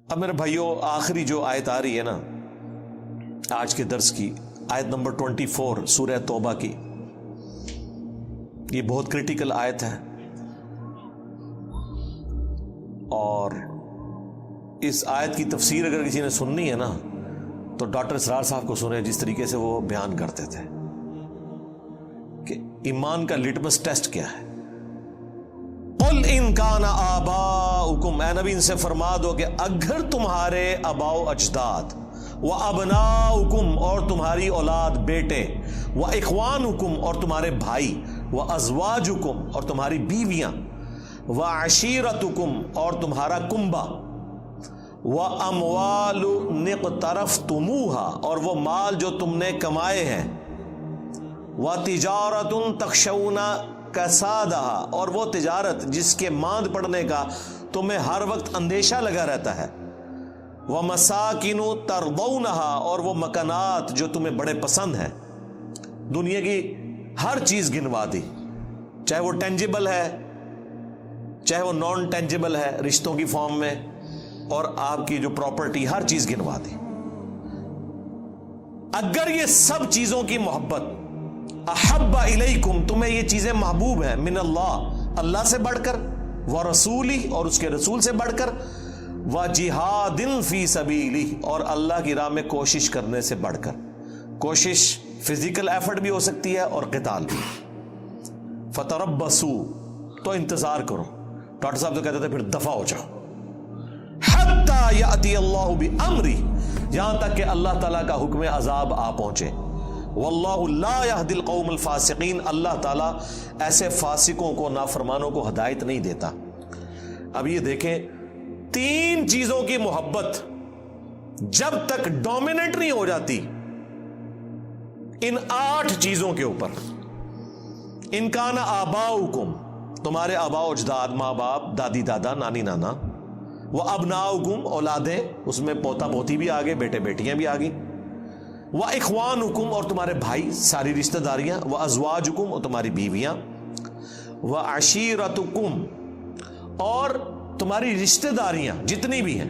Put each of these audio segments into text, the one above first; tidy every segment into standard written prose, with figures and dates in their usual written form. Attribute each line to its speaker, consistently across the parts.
Speaker 1: اب میرے بھائیوں، آخری جو آیت آ رہی ہے نا آج کے درس کی، آیت نمبر 24 سورہ توبہ کی، یہ بہت کریٹیکل آیت ہے، اور اس آیت کی تفسیر اگر کسی نے سننی ہے نا تو ڈاکٹر اسرار صاحب کو سنیں، جس طریقے سے وہ بیان کرتے تھے کہ ایمان کا لٹمس ٹیسٹ کیا ہے۔ قل ان کان آباؤکم، اے نبی ان سے فرما دو کہ اگر تمہارے آباء و اجداد، وابناؤکم اور تمہاری اولاد بیٹے، واخوانکم اور تمہارے بھائی، وازواجکم اور تمہاری بیویاں، وعشیرتکم اور تمہارا کنبہ، واموال اقترفتموها اور وہ مال جو تم نے کمائے ہیں، وتجارت تخشون کسادها اور وہ تجارت جس کے ماند پڑنے کا تمہیں ہر وقت اندیشہ لگا رہتا ہے، ومساکن ترضونها اور وہ مکانات جو تمہیں بڑے پسند ہیں۔ دنیا کی ہر چیز گنوا دی، چاہے وہ ٹینجیبل ہے چاہے وہ نان ٹینجیبل ہے رشتوں کی فارم میں، اور آپ کی جو پراپرٹی، ہر چیز گنوا دی۔ اگر یہ سب چیزوں کی محبت، احب الیکم تمہیں یہ چیزیں محبوب ہیں، من اللہ اللہ سے بڑھ کر، ورسولی اور اس کے رسول سے بڑھ کر، وجہاد فی سبیلہ اور اللہ کی راہ میں کوشش کرنے سے بڑھ کر۔ کوشش فزیکل ایفرٹ بھی ہو سکتی ہے اور قتال بھی۔ فتربصوا تو انتظار کرو، ڈاکٹر صاحب تو کہتے تھے پھر دفع ہو جاؤ، حتی یأتی اللہ بامرہ یہاں تک کہ اللہ تعالیٰ کا حکم عذاب آ پہنچے۔ واللہ لا یہدی القوم الفاسقین اللہ تعالیٰ ایسے فاسقوں کو، نافرمانوں کو ہدایت نہیں دیتا۔ اب یہ دیکھیں، تین چیزوں کی محبت جب تک ڈومیننٹ نہیں ہو جاتی ان 8 چیزوں کے اوپر، ان کان آباؤکم تمہارے آباء و اجداد، ماں باپ، دادی دادا، نانی نانا، وابناؤکم اولادیں، اس میں پوتا پوتی بھی آگے، بیٹے بیٹیاں بھی آگئی، واخوانکم اور تمہارے بھائی، ساری رشتہ داریاں، وازواجکم اور تمہاری بیویاں، وعشیرتکم اور تمہاری رشتہ داریاں جتنی بھی ہیں،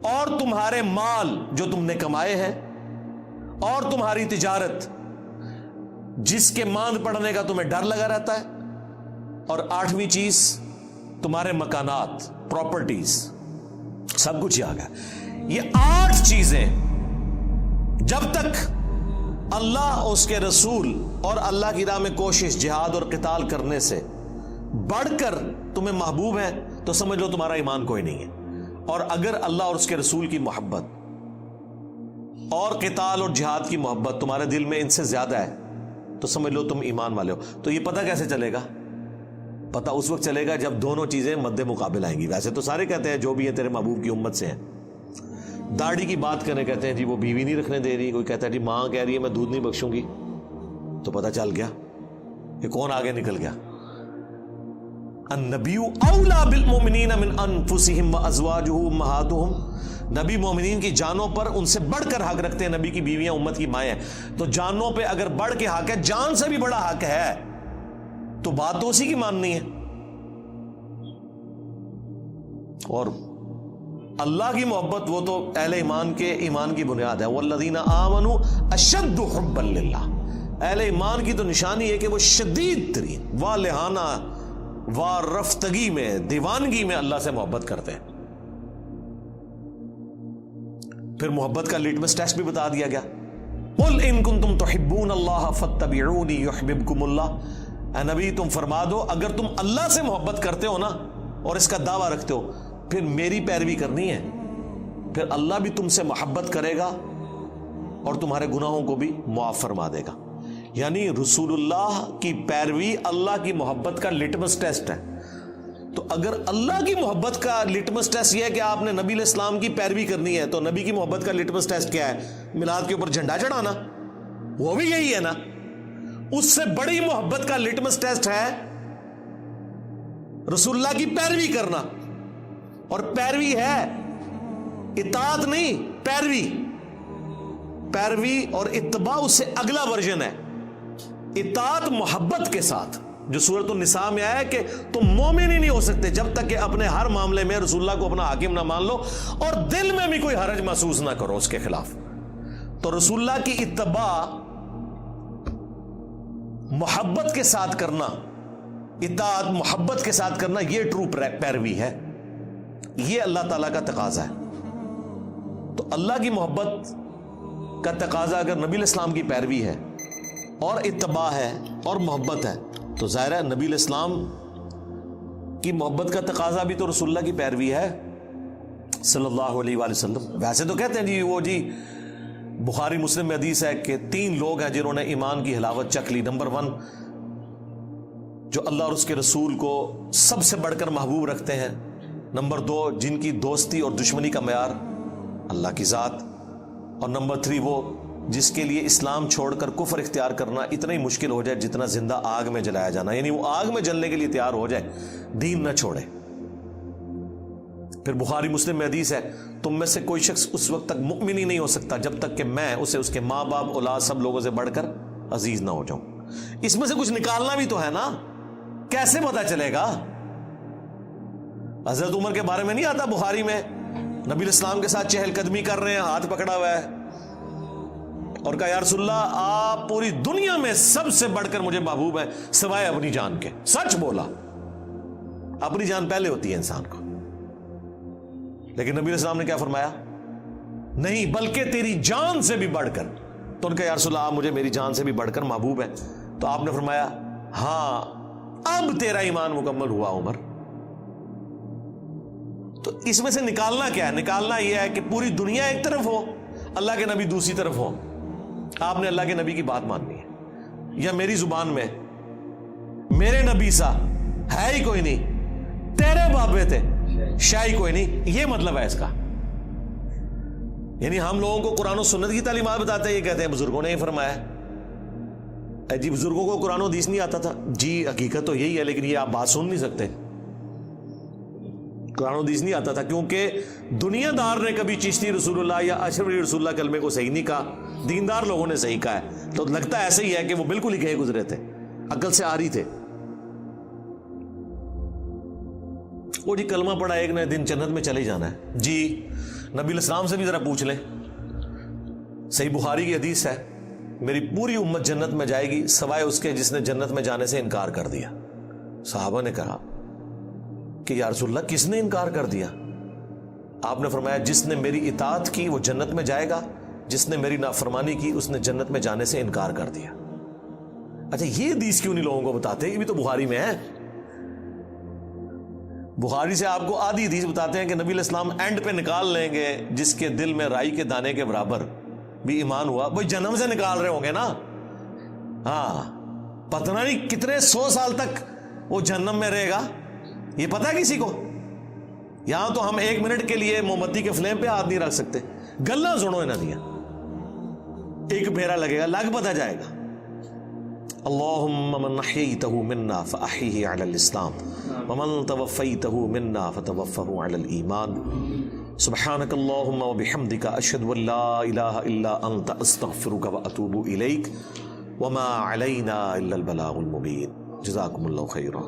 Speaker 1: اور تمہارے مال جو تم نے کمائے ہیں، اور تمہاری تجارت جس کے ماند پڑنے کا تمہیں ڈر لگا رہتا ہے، اور 8ویں چیز تمہارے مکانات، پراپرٹیز، سب کچھ آ گیا۔ یہ 8 چیزیں جب تک اللہ، اس کے رسول اور اللہ کی راہ میں کوشش، جہاد اور قتال کرنے سے بڑھ کر تمہیں محبوب ہے تو سمجھ لو تمہارا ایمان کوئی نہیں ہے۔ اور اگر اللہ اور اس کے رسول کی محبت اور قتال اور جہاد کی محبت تمہارے دل میں ان سے زیادہ ہے تو سمجھ لو تم ایمان والے ہو۔ تو یہ پتہ کیسے چلے گا؟ پتہ اس وقت چلے گا جب دونوں چیزیں مد مقابل آئیں گی۔ ویسے تو سارے کہتے ہیں جو بھی ہیں تیرے محبوب کی امت سے ہیں۔ داڑھی کی بات کریں، کہتے ہیں جی وہ بیوی نہیں رکھنے دے رہی، کوئی کہتا ہے جی ماں کہہ رہی ہے میں دودھ نہیں بخشوں گی، تو پتہ چل گیا کہ کون آگے نکل گیا۔ النبی اولا بالمؤمنین من انفسہم وازواجہ امہاتہم، نبی مومنین کی جانوں پر ان سے بڑھ کر حق رکھتے ہیں، نبی کی بیویاں امت کی مائیں ہیں۔ تو جانوں پہ اگر بڑھ کے حق ہے، جان سے بھی بڑا حق ہے، تو بات تو اسی کی ماننی ہے۔ اور اللہ کی محبت وہ تو اہل ایمان کے ایمان کی بنیاد ہے۔ والذین آمنوا اشد حبا للہ، اہل ایمان کی تو نشانی ہے کہ وہ شدید ترین والہانہ وارفتگی میں، دیوانگی میں اللہ سے محبت کرتے ہیں۔ پھر محبت کا لٹمس ٹیسٹ بھی بتا دیا گیا۔ قل ان کنتم تحبون اللہ فاتبعونی یحببکم اللہ، اے نبی تم فرما دو اگر تم اللہ سے محبت کرتے ہو نا اور اس کا دعویٰ رکھتے ہو، پھر میری پیروی کرنی ہے، پھر اللہ بھی تم سے محبت کرے گا اور تمہارے گناہوں کو بھی معاف فرما دے گا۔ یعنی رسول اللہ کی پیروی اللہ کی محبت کا لٹمس ٹیسٹ ہے۔ تو اگر اللہ کی محبت کا لٹمس ٹیسٹ یہ ہے کہ آپ نے نبی علیہ السلام کی پیروی کرنی ہے، تو نبی کی محبت کا لٹمس ٹیسٹ کیا ہے؟ میلاد کے اوپر جھنڈا چڑھانا، وہ بھی یہی ہے نا۔ اس سے بڑی محبت کا لٹمس ٹیسٹ ہے رسول اللہ کی پیروی کرنا، اور پیروی ہے اطاعت نہیں، پیروی اور اتباع اس سے اگلا ورژن ہے۔ اطاعت محبت کے ساتھ، جو سورۃ النساء میں آیا ہے کہ تم مومن ہی نہیں ہو سکتے جب تک کہ اپنے ہر معاملے میں رسول اللہ کو اپنا حاکم نہ مان لو اور دل میں بھی کوئی حرج محسوس نہ کرو اس کے خلاف. تو رسول اللہ کی اتباع محبت کے ساتھ کرنا، اطاعت محبت کے ساتھ کرنا، یہ ٹرو پیروی ہے، یہ اللہ تعالیٰ کا تقاضا ہے. تو اللہ کی محبت کا تقاضا اگر نبی علیہ السلام کی پیروی ہے اور اتباع ہے اور محبت ہے تو ظاہر ہے نبی علیہ السلام کی محبت کا تقاضا بھی تو رسول اللہ کی پیروی ہے صلی اللہ علیہ وآلہ وسلم. ویسے تو کہتے ہیں جی وہ جی بخاری مسلم میں حدیث ہے کہ 3 لوگ ہیں جنہوں نے ایمان کی حلاوت چکھ لی. نمبر 1 جو اللہ اور اس کے رسول کو سب سے بڑھ کر محبوب رکھتے ہیں. نمبر 2 جن کی دوستی اور دشمنی کا معیار اللہ کی ذات. اور نمبر 3 وہ جس کے لیے اسلام چھوڑ کر کفر اختیار کرنا اتنا ہی مشکل ہو جائے جتنا زندہ آگ میں جلایا جانا، یعنی وہ آگ میں جلنے کے لیے تیار ہو جائے، دین نہ چھوڑے. پھر بخاری مسلم میں حدیث ہے تم میں سے کوئی شخص اس وقت تک مؤمن ہی نہیں ہو سکتا جب تک کہ میں اسے اس کے ماں باپ اولاد سب لوگوں سے بڑھ کر عزیز نہ ہو جاؤں. اس میں سے کچھ نکالنا بھی تو ہے نا، کیسے پتا چلے گا؟ حضرت عمر کے بارے میں نہیں آتا بخاری میں نبی علیہ السلام کے ساتھ چہل قدمی کر رہے ہیں، ہاتھ پکڑا ہوا ہے اور کہا یا رسول اللہ آپ پوری دنیا میں سب سے بڑھ کر مجھے محبوب ہیں سوائے اپنی جان کے. سچ بولا، اپنی جان پہلے ہوتی ہے انسان کو. لیکن نبی علیہ السلام نے کیا فرمایا؟ نہیں بلکہ تیری جان سے بھی بڑھ کر. تو ان کا یا رسول اللہ آپ مجھے میری جان سے بھی بڑھ کر محبوب ہیں. تو آپ نے فرمایا ہاں اب تیرا ایمان مکمل ہوا عمر. تو اس میں سے نکالنا کیا ہے؟ نکالنا یہ ہے کہ پوری دنیا ایک طرف ہو، اللہ کے نبی دوسری طرف ہو. آپ نے اللہ کے نبی کی بات ماننی ہے. یا میری زبان میں میرے نبی سا ہے ہی کوئی نہیں، تیرے بابے تھے شاہی کوئی نہیں، یہ مطلب ہے اس کا. یعنی ہم لوگوں کو قرآن و سنت کی تعلیمات بتاتے ہیں، یہ کہتے ہیں بزرگوں نے ہی فرمایا. جی بزرگوں کو قرآن و حدیث نہیں آتا تھا؟ جی حقیقت تو یہی ہے، لیکن یہ آپ بات سن نہیں سکتے. قرآن و حدیث نہیں آتا تھا کیونکہ دنیا دار نے کبھی چشتی رسول اللہ یا اشرف علی رسول اللہ کلمے کو صحیح نہیں کہا، دیندار لوگوں نے صحیح کہا ہے. تو لگتا ایسے ہی ہے کہ وہ بالکل ہی کہے گزرے تھے، عقل سے آ رہی تھے. وہ جی کلمہ پڑھا ایک نہ دن جنت میں چلے جانا ہے. جی نبی علیہ السلام سے بھی ذرا پوچھ لیں، صحیح بخاری کی حدیث ہے میری پوری امت جنت میں جائے گی سوائے اس کے جس نے جنت میں جانے سے انکار کر دیا. صحابہ نے کہا کہ یا رسول اللہ کس نے انکار کر دیا؟ آپ نے فرمایا جس نے میری اطاعت کی وہ جنت میں جائے گا، جس نے میری نافرمانی کی اس نے جنت میں جانے سے انکار کر دیا. اچھا یہ حدیث کیوں نہیں لوگوں کو بتاتے؟ یہ بھی تو بخاری میں ہے. بخاری سے آپ کو آدھی حدیث بتاتے ہیں کہ نبی علیہ السلام اینڈ پہ نکال لیں گے جس کے دل میں رائی کے دانے کے برابر بھی ایمان ہوا. بھائی جنم سے نکال رہے ہوں گے نا. ہاں پتہ نہیں کتنے 100 سال تک وہ جہنم میں رہے گا، یہ پتہ ہے کسی کو؟ یہاں تو ہم 1 منٹ کے لیے موم بتی کے فلیم پہ ہاتھ نہیں رکھ سکتے. گلا سنو انہاں دیا، ایک پھیرا لگے گا لگ پتہ جائے گا. اللہم من احییتہ منا فاحیہ علی الاسلام ومن توفیتہ منا فتوفہ علی الایمان. سبحانک اللہم وبحمدک اشہد ان لا الہ الا انت استغفرک واتوب الیک وما علینا الا البلاغ المبین. جزاکم اللہ خیرا.